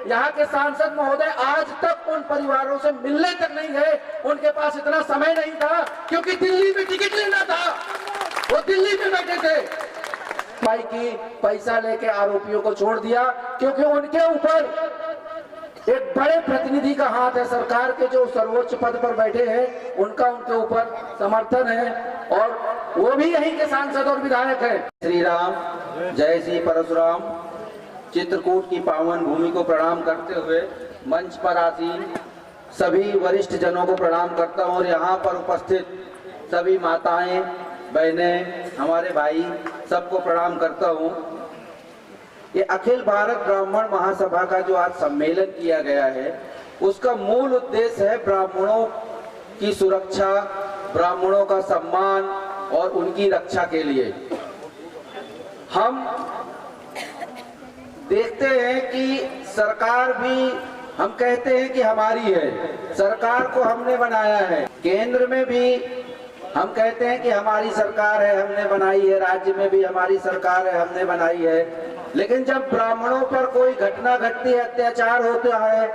यहाँ के सांसद महोदय आज तक उन परिवारों से मिलने तक नहीं गए। उनके पास इतना समय नहीं था, क्योंकि दिल्ली में टिकट लेना था, वो दिल्ली में बैठे थे। भाई की पैसा लेके आरोपियों को छोड़ दिया, क्योंकि उनके ऊपर एक बड़े प्रतिनिधि का हाथ है, सरकार के जो सर्वोच्च पद पर बैठे हैं उनका उनके ऊपर समर्थन है, और वो भी यहीं के सांसद और विधायक हैं। श्री राम, जय श्री परशुराम। चित्रकूट की पावन भूमि को प्रणाम करते हुए मंच पर आसीन सभी वरिष्ठ जनों को प्रणाम करता हूँ, और यहाँ पर उपस्थित सभी माताएं, बहनें, हमारे भाई, सबको प्रणाम करता हूँ। ये अखिल भारत ब्राह्मण महासभा का जो आज सम्मेलन किया गया है, उसका मूल उद्देश्य है ब्राह्मणों की सुरक्षा, ब्राह्मणों का सम्मान और उनकी रक्षा के लिए। हम देखते हैं कि सरकार भी, हम कहते हैं कि हमारी है, सरकार को हमने बनाया है, केंद्र में भी हम कहते हैं कि हमारी सरकार है, हमने बनाई है, राज्य में भी हमारी सरकार है, हमने बनाई है। लेकिन जब ब्राह्मणों पर कोई घटना घटती है, अत्याचार होता है,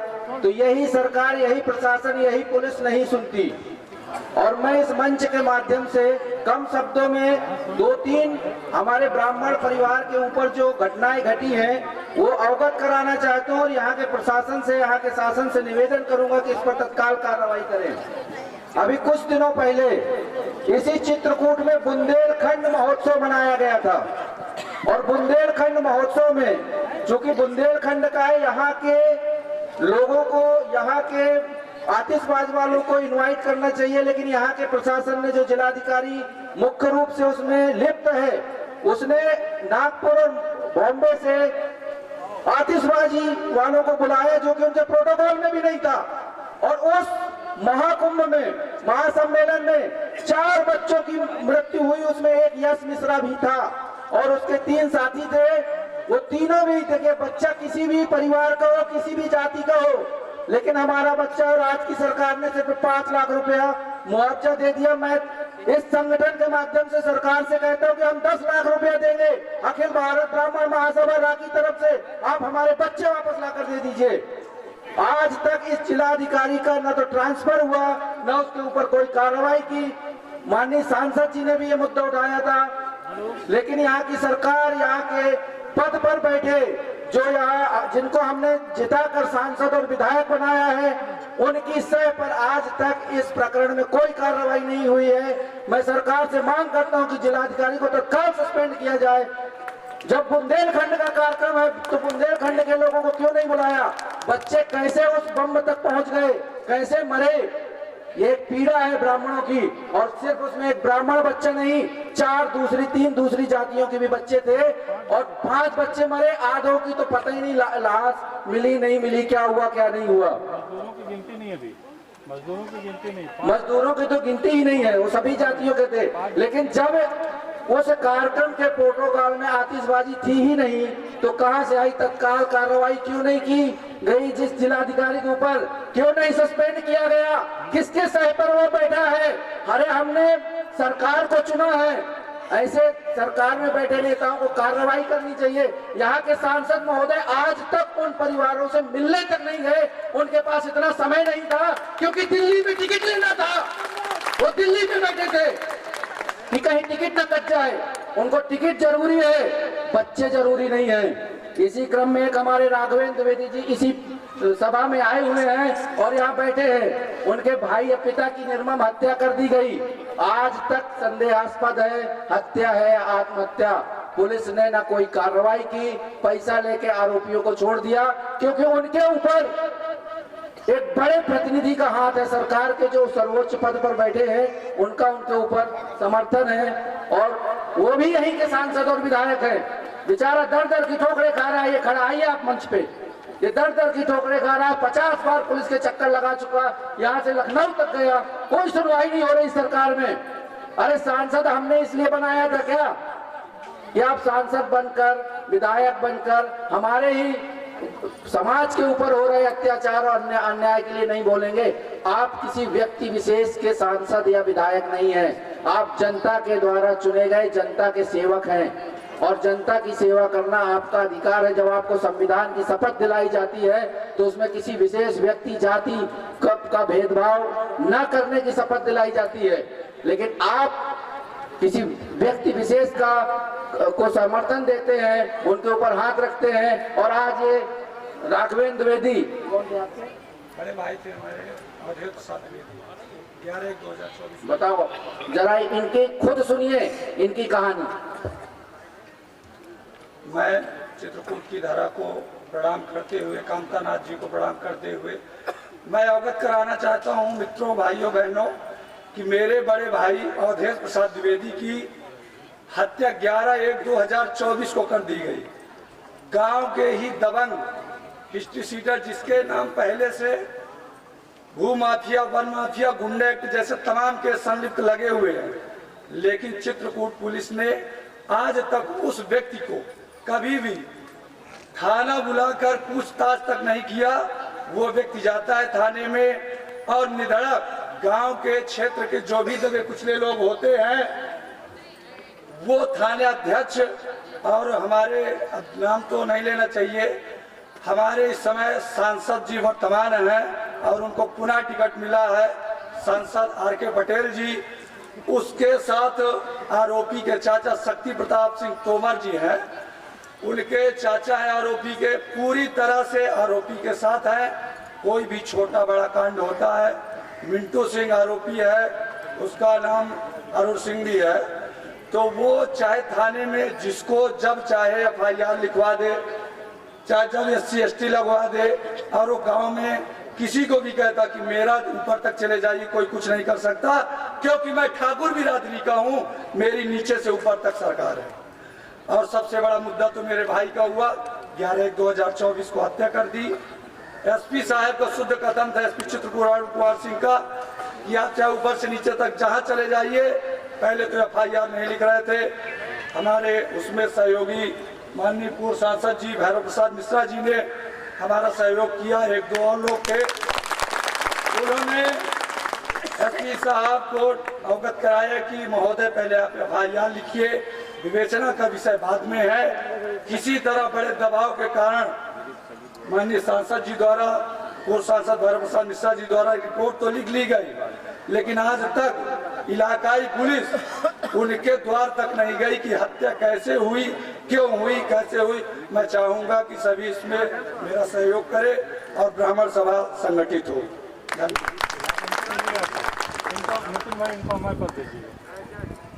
तो यही सरकार, यही प्रशासन, यही पुलिस नहीं सुनती। और मैं इस मंच के माध्यम से कम शब्दों में 2-3 हमारे ब्राह्मण परिवार के ऊपर जो घटनाएं घटी हैं वो अवगत कराना चाहता हूँ, और यहाँ के प्रशासन से, यहाँ के शासन से निवेदन करूंगा कि इस पर तत्काल कार्रवाई करें। अभी कुछ दिनों पहले इसी चित्रकूट में बुंदेलखंड महोत्सव मनाया गया था, और बुंदेलखंड महोत्सव में, चूंकि बुंदेलखंड का है, यहाँ के लोगों को, यहाँ के आतिशबाजी वालों को इनवाइट करना चाहिए, लेकिन यहाँ के प्रशासन ने, जो जिलाधिकारी मुख्य रूप से उसमें लिप्त है, उसने नागपुर और बॉम्बे से आतिशबाजी वालों को बुलाया, जो कि उनके प्रोटोकॉल में भी नहीं था। और उस महाकुंभ में, महासम्मेलन में 4 बच्चों की मृत्यु हुई, उसमें एक यश मिश्रा भी था, और उसके 3 साथी थे। वो तीनों भी थे कि बच्चा किसी भी परिवार का हो, किसी भी जाति का हो, लेकिन हमारा बच्चा, और आज की सरकार ने सिर्फ 5 लाख रुपया मुआवजा दे दिया। मैं इस संगठन के माध्यम से सरकार से कहता हूं कि हम 10 लाख रुपया देंगे अखिल भारत ब्राह्मण महासभा रा की तरफ से, आप हमारे बच्चे वापस लाकर दे दीजिए। आज तक इस जिलाधिकारी का न तो ट्रांसफर हुआ, न उसके ऊपर कोई कार्रवाई की। माननीय सांसद जी ने भी ये मुद्दा उठाया था, लेकिन यहाँ की सरकार, यहाँ के पद पर बैठे, जो यहाँ, जिनको हमने जिताकर सांसद और विधायक बनाया है, उनकी सह पर आज तक इस प्रकरण में कोई कार्रवाई नहीं हुई है। मैं सरकार से मांग करता हूं कि जिलाधिकारी को तत्काल सस्पेंड किया जाए। जब बुंदेलखंड का कार्यक्रम है, तो बुंदेलखंड के लोगों को क्यों नहीं बुलाया? बच्चे कैसे उस बम तक पहुंच गए, कैसे मरे? ये एक पीड़ा है ब्राह्मणों की, और सिर्फ उसमें एक ब्राह्मण बच्चा नहीं, 3 दूसरी जातियों के भी बच्चे थे, और 5 बच्चे मरे। आधों की तो पता ही नहीं लाश मिली नहीं मिली, क्या हुआ क्या नहीं हुआ। मजदूरों की गिनती नहीं, अभी मजदूरों की गिनती नहीं, मजदूरों की तो गिनती ही नहीं है, वो सभी जातियों के थे। लेकिन जब उस कार्यक्रम के प्रोटोकॉल में आतिशबाजी थी ही नहीं, तो कहां से आई? तत्काल कार्रवाई क्यों नहीं की गई? जिस जिलाधिकारी के ऊपर क्यों नहीं सस्पेंड किया गया? किसके सह पर वो बैठा है? अरे हमने सरकार को चुना है, ऐसे सरकार में बैठे नेताओं को कार्रवाई करनी चाहिए। यहाँ के सांसद महोदय आज तक उन परिवारों से मिलने तक नहीं गए। उनके पास इतना समय नहीं था, क्योंकि दिल्ली में टिकट लेना था, वो दिल्ली में बैठे थे कि कहीं टिकट न कट जाए। उनको टिकट जरूरी है, बच्चे जरूरी नहीं है। इसी क्रम में एक हमारे राघवेंद्र द्विवेदी जी इसी सभा में आए हुए हैं और यहाँ बैठे हैं। उनके भाई या पिता की निर्मम हत्या कर दी गई, आज तक संदेहास्पद है, हत्या है आत्महत्या। पुलिस ने ना कोई कार्रवाई की, पैसा लेके आरोपियों को छोड़ दिया, क्योंकि उनके ऊपर एक बड़े प्रतिनिधि का हाथ है, सरकार के जो सर्वोच्च पद पर बैठे हैं उनका उनके ऊपर समर्थन है, और वो भी यहीं के सांसद और विधायक हैं। बेचारा दर दर की ठोकरें खा रहा है, ये खड़ा आइए आप मंच पे, ये दर दर की ठोकरें खा रहा है। 50 बार पुलिस के चक्कर लगा चुका, यहाँ से लखनऊ तक गया, कोई सुनवाई नहीं हो रही सरकार में। अरे सांसद हमने इसलिए बनाया था क्या कि आप सांसद बनकर, विधायक बनकर हमारे ही समाज के ऊपर हो रहे अत्याचार और अन्याय के लिए नहीं बोलेंगे? आप किसी व्यक्ति विशेष के सांसद या विधायक नहीं हैं, आप जनता के द्वारा चुने गए जनता के सेवक हैं। और जनता की सेवा करना आपका अधिकार है। जब आपको संविधान की शपथ दिलाई जाती है तो उसमें किसी विशेष व्यक्ति, जाति का भेदभाव न करने की शपथ दिलाई जाती है, लेकिन आप किसी व्यक्ति विशेष को समर्थन देते हैं, उनके ऊपर हाथ रखते हैं। और आज ये राघवेंद्र द्विवेदी बड़े भाई थे हमारे अवधेश प्रसाद द्विवेदी, 11/1/2024। बताओ जरा, इनकी खुद सुनिए इनकी कहानी। मैं चित्रकूट की धारा को प्रणाम करते हुए, कामतानाथ जी को प्रणाम करते हुए मैं अवगत कराना चाहता हूं मित्रों, भाइयों, बहनों कि मेरे बड़े भाई अवधेश प्रसाद द्विवेदी की हत्या 11/1/2024 को कर दी गई। गांव के ही दबंग हिस्ट्री सीटर, जिसके नाम पहले से भू माफिया, वन माफिया, गुंडा एक्ट जैसे तमाम के संलिप्त लगे हुए हैं, लेकिन चित्रकूट पुलिस ने आज तक उस व्यक्ति को कभी भी थाना बुलाकर पूछताछ तक नहीं किया। वो व्यक्ति जाता है थाने में और निधड़क गांव के क्षेत्र के जो भी दबे कुचले लोग होते हैं, वो थाने अध्यक्ष और हमारे, नाम तो नहीं लेना चाहिए, हमारे इस समय सांसद जी वर्तमान हैं और उनको पुनः टिकट मिला है, सांसद आर.के. पटेल जी, उसके साथ आरोपी के चाचा शक्ति प्रताप सिंह तोमर जी हैं, उनके चाचा है आरोपी के, पूरी तरह से आरोपी के साथ हैं। कोई भी छोटा बड़ा कांड होता है, मिंटू सिंह आरोपी है, उसका नाम अरुण सिंह भी है, तो वो चाहे थाने में जिसको जब चाहे FIR लिखवा दे, चाहे जब SC/ST लगवा दे, और वो गांव में किसी को भी कहता कि मेरा ऊपर तक चले जाइए, कोई कुछ नहीं कर सकता, क्योंकि मैं ठाकुर बिरादरी का हूं, मेरी नीचे से ऊपर तक सरकार है। और सबसे बड़ा मुद्दा तो मेरे भाई का हुआ, 11/1/2024 को हत्या कर दी। SP साहब का शुद्ध कथन था, SP चित्रकूट कुमार सिंह का, कि आप चाहे ऊपर से नीचे तक जहां चले जाइए, पहले तो FIR नहीं लिख रहे थे। हमारे उसमें सहयोगी माननीय पूर्व सांसद जी भैरव प्रसाद मिश्रा जी ने हमारा सहयोग किया, 1-2 और लोग थे, उन्होंने SP साहब को अवगत कराया कि महोदय पहले आप FIR लिखिए, विवेचना का विषय बाद में है। किसी तरह बड़े दबाव के कारण माननीय सांसद जी द्वारा, पूर्व सांसद भैरव प्रसाद मिश्रा जी द्वारा रिपोर्ट तो लिख ली गई, लेकिन आज तक इलाकाई पुलिस उनके द्वार तक नहीं गई कि हत्या कैसे हुई, क्यों हुई, कैसे हुई। मैं चाहूंगा कि सभी इसमें मेरा सहयोग करें और ब्राह्मण सभा संगठित हो।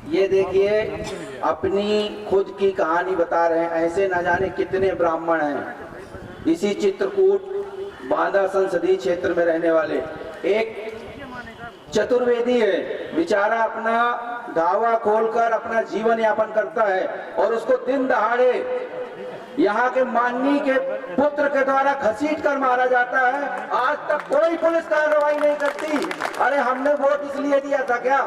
ये देखिए, अपनी खुद की कहानी बता रहे हैं, ऐसे न जाने कितने ब्राह्मण हैं इसी चित्रकूट बांदा संसदीय क्षेत्र में रहने वाले। एक चतुर्वेदी है, बेचारा अपना ढाबा खोलकर अपना जीवन यापन करता है और उसको दिन दहाड़े यहाँ के माननीय के पुत्र के द्वारा घसीट कर मारा जाता है। आज तक कोई पुलिस कार्रवाई नहीं करती। अरे हमने वोट इसलिए दिया था क्या?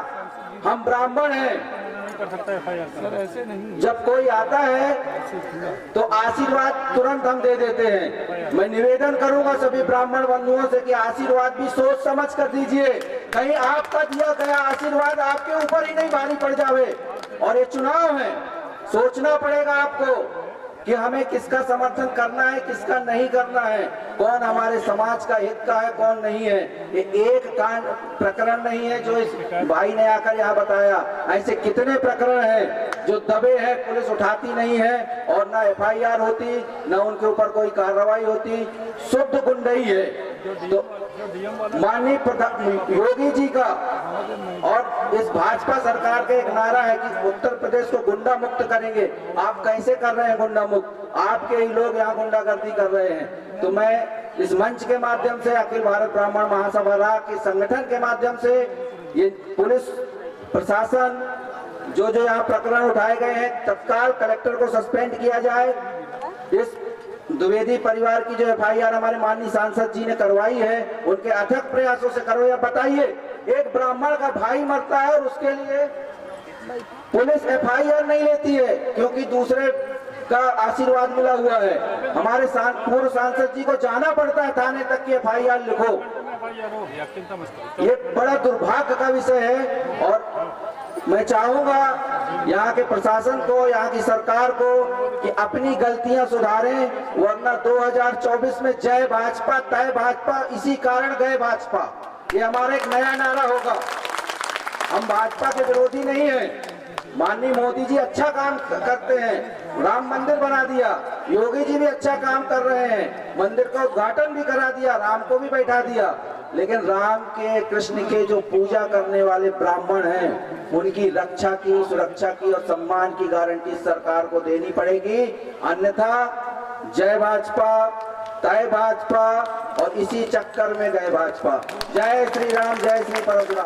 हम ब्राह्मण हैं। सर ऐसे नहीं, जब कोई आता है तो आशीर्वाद तुरंत हम दे देते हैं। मैं निवेदन करूंगा सभी ब्राह्मण बंधुओं से कि आशीर्वाद भी सोच समझ कर दीजिए, कहीं आपका दिया गया आशीर्वाद आपके ऊपर ही नहीं भारी पड़ जावे। और ये चुनाव है, सोचना पड़ेगा आपको कि हमें किसका समर्थन करना है, किसका नहीं करना है, कौन हमारे समाज का हित का है, कौन नहीं है। ये एक कांड प्रकरण नहीं है जो इस भाई ने आकर यहाँ बताया, ऐसे कितने प्रकरण हैं जो दबे हैं, पुलिस उठाती नहीं है और ना FIR होती, ना उनके ऊपर कोई कार्रवाई होती, शुद्ध गुंडई है। तो माननीय योगी जी का और इस भाजपा सरकार का एक नारा है कि उत्तर प्रदेश को गुंडा मुक्त करेंगे। आप कैसे कर रहे हैं गुंडा मुक्त? आपके ही लोग यहाँ गुंडागर्दी कर रहे हैं। तो मैं इस मंच के माध्यम से, अखिल भारत ब्राह्मण महासभा के संगठन के माध्यम से, ये पुलिस प्रशासन जो जो यहाँ प्रकरण उठाए गए हैं, तत्काल कलेक्टर को सस्पेंड किया जाए। इस द्विवेदी परिवार की जो FIR हमारे माननीय सांसद जी ने करवाई है, उनके अथक प्रयासों से करो। या बताइए, एक ब्राह्मण का भाई मरता है और उसके लिए पुलिस FIR नहीं लेती है क्योंकि दूसरे का आशीर्वाद मिला हुआ है। हमारे पूर्व सांसद जी को जाना पड़ता है थाने तक की FIR लिखो। ये बड़ा दुर्भाग्य का विषय है और मैं चाहूंगा यहाँ के प्रशासन को, यहाँ की सरकार को कि अपनी गलतियां सुधारें, वरना 2024 में जय भाजपा तय भाजपा, इसी कारण गए भाजपा। ये हमारा एक नया नारा होगा। हम भाजपा के विरोधी नहीं हैं। माननीय मोदी जी अच्छा काम करते हैं, राम मंदिर बना दिया, योगी जी भी अच्छा काम कर रहे हैं, मंदिर का उद्घाटन भी करा दिया, राम को भी बैठा दिया, लेकिन राम के, कृष्ण के जो पूजा करने वाले ब्राह्मण हैं, उनकी रक्षा की, सुरक्षा की और सम्मान की गारंटी सरकार को देनी पड़ेगी। अन्यथा जय भाजपा तय भाजपा और इसी चक्कर में गए भाजपा। जय श्री राम, जय श्री परशुराम।